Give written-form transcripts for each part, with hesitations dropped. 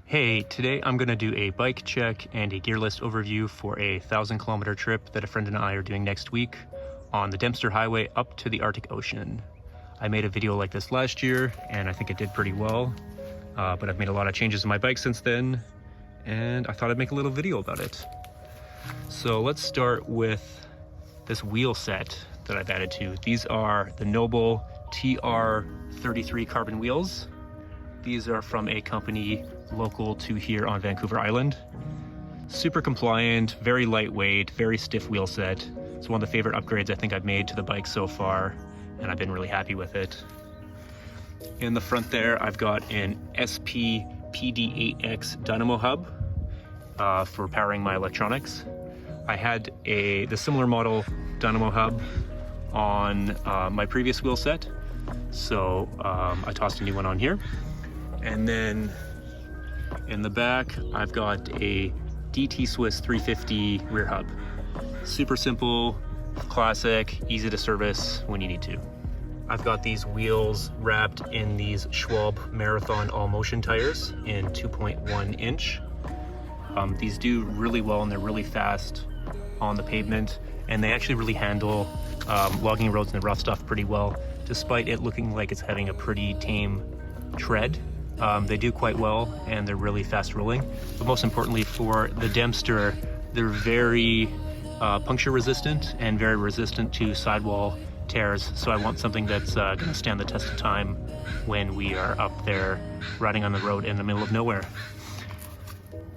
Hey, today I'm going to do a bike check and a gear list overview for a 1,000-kilometer trip that a friend and I are doing next week on the Dempster Highway up to the Arctic Ocean. I made a video like this last year and I think it did pretty well, but I've made a lot of changes to my bike since then and I thought I'd make a little video about it. So let's start with this wheel set that I've added to. These are the Noble TR33 carbon wheels. These are from a company local to here on Vancouver Island. Super compliant, very lightweight, very stiff wheel set. It's one of the favorite upgrades I think I've made to the bike so far, and I've been really happy with it. In the front there, I've got an SP PD8X dynamo hub for powering my electronics. I had the similar model dynamo hub on my previous wheel set, so I tossed a new one on here. And then in the back, I've got a DT Swiss 350 rear hub. Super simple, classic, easy to service when you need to. I've got these wheels wrapped in these Schwalbe Marathon all motion tires in 2.1 inch. These do really well and they're really fast on the pavement, and they actually really handle logging roads and the rough stuff pretty well, despite it looking like it's having a pretty tame tread. They do quite well and they're really fast rolling, but most importantly for the Dempster, they're very puncture resistant and very resistant to sidewall tears. So I want something that's going to stand the test of time when we are up there riding on the road in the middle of nowhere.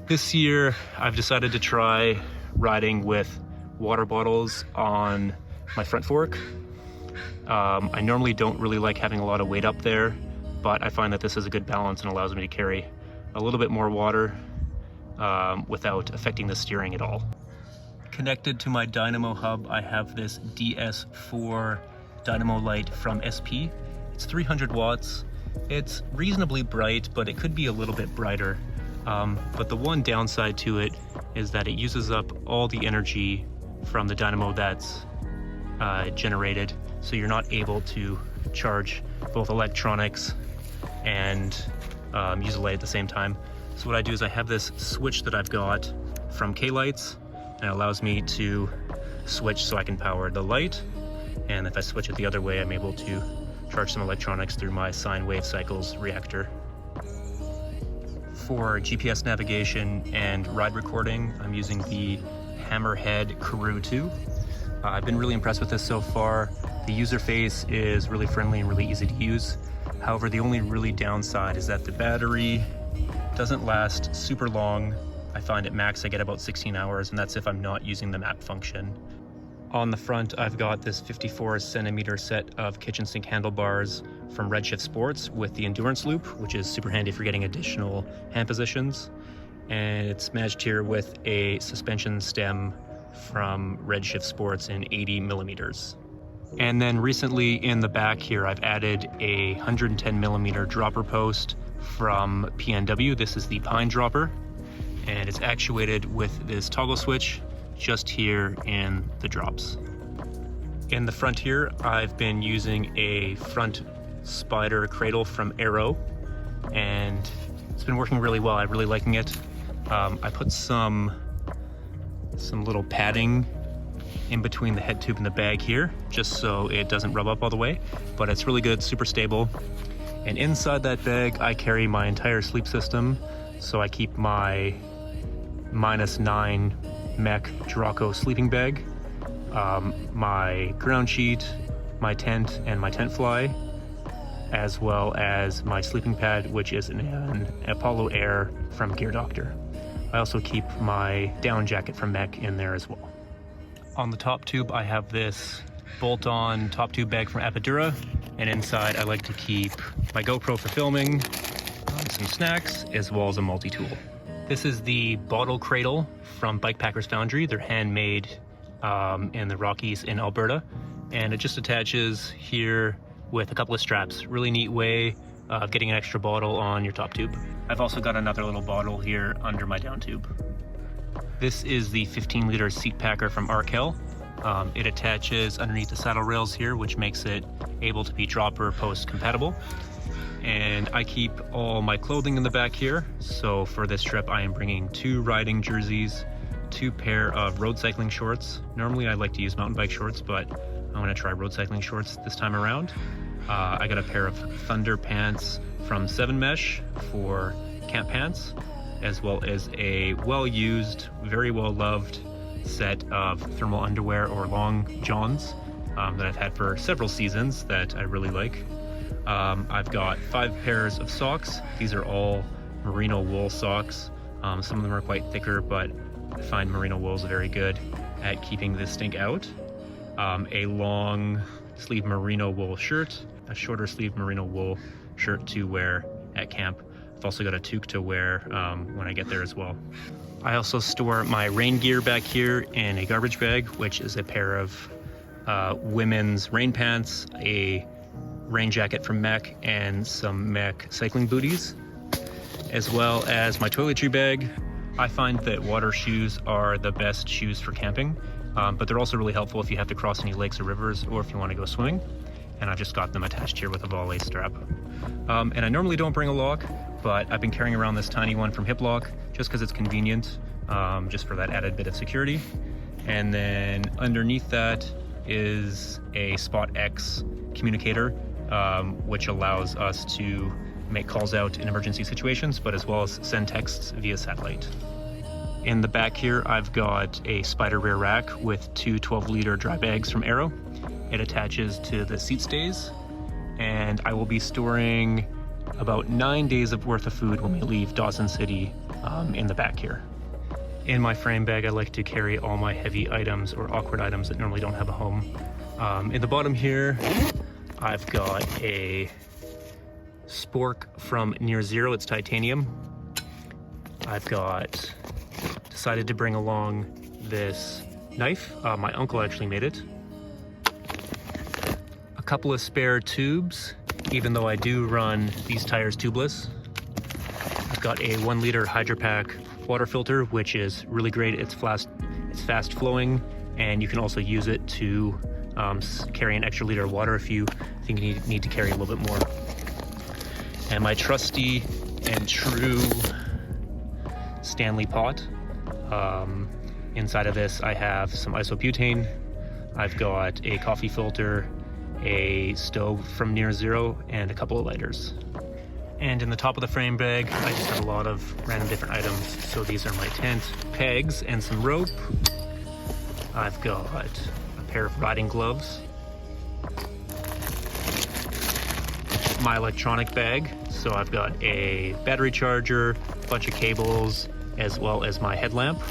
This year I've decided to try riding with water bottles on my front fork. I normally don't really like having a lot of weight up there, but I find that this is a good balance and allows me to carry a little bit more water without affecting the steering at all. Connected to my dynamo hub, I have this DS4 dynamo light from SP. It's 300 watts. It's reasonably bright, but it could be a little bit brighter. But the one downside to it is that it uses up all the energy from the dynamo that's generated, so you're not able to charge both electronics and use a light at the same time. So what I do is I have this switch that I've got from K-Lights, and it allows me to switch so I can power the light, and if I switch it the other way, I'm able to charge some electronics through my sine wave cycles reactor. For GPS navigation and ride recording, I'm using the Hammerhead Karoo 2. I've been really impressed with this so far. The user face is really friendly and really easy to use. However, the only really downside is that the battery doesn't last super long. I find at max I get about 16 hours, and that's if I'm not using the map function. On the front, I've got this 54 centimeter set of kitchen sink handlebars from Redshift Sports with the endurance loop, which is super handy for getting additional hand positions. And it's matched here with a suspension stem from Redshift Sports in 80 millimeters. And then recently in the back here, I've added a 110 millimeter dropper post from PNW. This is the Pine Dropper, and it's actuated with this toggle switch just here in the drops. In the front here, I've been using a front spider cradle from Arrow, and it's been working really well. I'm really liking it. I put some little padding in between the head tube and the bag here, just so it doesn't rub up all the way, but it's really good, super stable. And inside that bag, I carry my entire sleep system. So I keep my -9 mech Draco sleeping bag, my ground sheet, my tent and my tent fly, as well as my sleeping pad, which is an Apollo Air from Gear Doctor. I also keep my down jacket from Mech in there as well. On the top tube, I have this bolt-on top tube bag from Apidura, and inside I like to keep my GoPro for filming, some snacks, as well as a multi-tool. This is the bottle cradle from Bikepackers Foundry. They're handmade in the Rockies in Alberta, and it just attaches here with a couple of straps. Really neat way of getting an extra bottle on your top tube. I've also got another little bottle here under my down tube. This is the 15-liter seat packer from Artic. It attaches underneath the saddle rails here, which makes it able to be dropper post compatible. And I keep all my clothing in the back here. So for this trip, I am bringing 2 riding jerseys, 2 pair of road cycling shorts. Normally I like to use mountain bike shorts, but I'm gonna try road cycling shorts this time around. I got a pair of Thunder pants from 7 Mesh for camp pants, as well as a well-used, very well-loved set of thermal underwear or long johns that I've had for several seasons that I really like. I've got 5 pairs of socks. These are all merino wool socks. Some of them are quite thicker, but I find merino wool is very good at keeping the stink out. A long sleeve merino wool shirt, a shorter sleeve merino wool shirt to wear at camp. I've also got a toque to wear when I get there as well. I also store my rain gear back here in a garbage bag, which is a pair of women's rain pants, a rain jacket from Mech, and some Mech cycling booties, as well as my toiletry bag. I find that water shoes are the best shoes for camping, but they're also really helpful if you have to cross any lakes or rivers or if you want to go swimming. And I've just got them attached here with a volley strap. And I normally don't bring a lock, but I've been carrying around this tiny one from Hip Lock just because it's convenient, just for that added bit of security. And then underneath that is a Spot X communicator, which allows us to make calls out in emergency situations, but as well as send texts via satellite. In the back here, I've got a spider rear rack with 2 12-liter dry bags from Arrow. It attaches to the seat stays, and I will be storing about 9 days of worth of food when we leave Dawson City in the back here. In my frame bag, I like to carry all my heavy items or awkward items that normally don't have a home. In the bottom here, I've got a spork from Near Zero, it's titanium. I've decided to bring along this knife. My uncle actually made it. A couple of spare tubes, even though I do run these tires tubeless. I've got a 1-liter Hydropack water filter, which is really great. It's fast flowing, and you can also use it to carry an extra liter of water if you think you need to carry a little bit more. And my trusty and true Stanley pot. Inside of this I have some isobutane. I've got a coffee filter, a stove from Near Zero, and a couple of lighters. And in the top of the frame bag, I just have a lot of random different items. So these are my tent pegs and some rope. I've got a pair of riding gloves, my electronic bag. So I've got a battery charger, a bunch of cables, as well as my headlamp.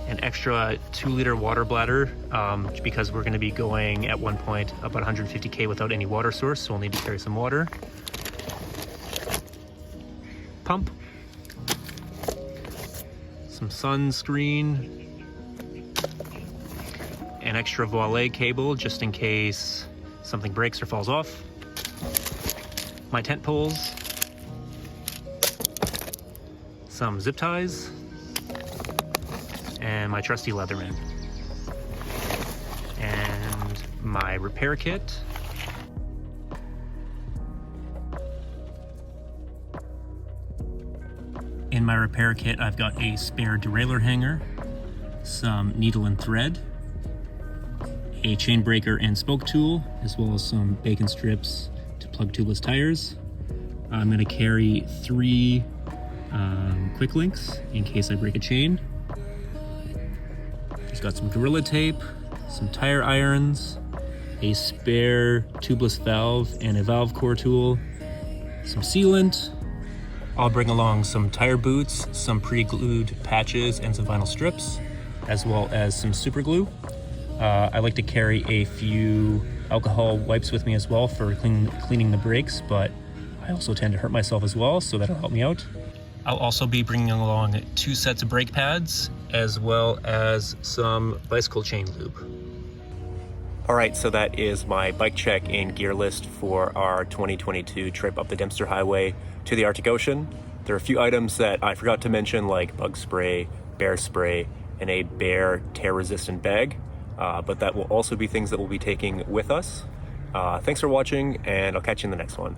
An extra 2-liter water bladder, because we're going to be going at one point about 150K without any water source, so we'll need to carry some water. Pump. Some sunscreen. An extra voile cable just in case something breaks or falls off. My tent poles. Some zip ties. And my trusty Leatherman. And my repair kit. In my repair kit, I've got a spare derailleur hanger, some needle and thread, a chain breaker and spoke tool, as well as some bacon strips to plug tubeless tires. I'm going to carry 3 quick links in case I break a chain. Just got some Gorilla Tape, some tire irons, a spare tubeless valve and a valve core tool, some sealant. I'll bring along some tire boots, some pre-glued patches, and some vinyl strips, as well as some super glue. I like to carry a few alcohol wipes with me as well for cleaning the brakes, but I also tend to hurt myself as well, so that'll help me out. I'll also be bringing along 2 sets of brake pads, as well as some bicycle chain lube. Alright, so that is my bike check and gear list for our 2022 trip up the Dempster Highway to the Arctic Ocean. There are a few items that I forgot to mention, like bug spray, bear spray, and a bear tear-resistant bag, but that will also be things that we'll be taking with us. Thanks for watching, and I'll catch you in the next one.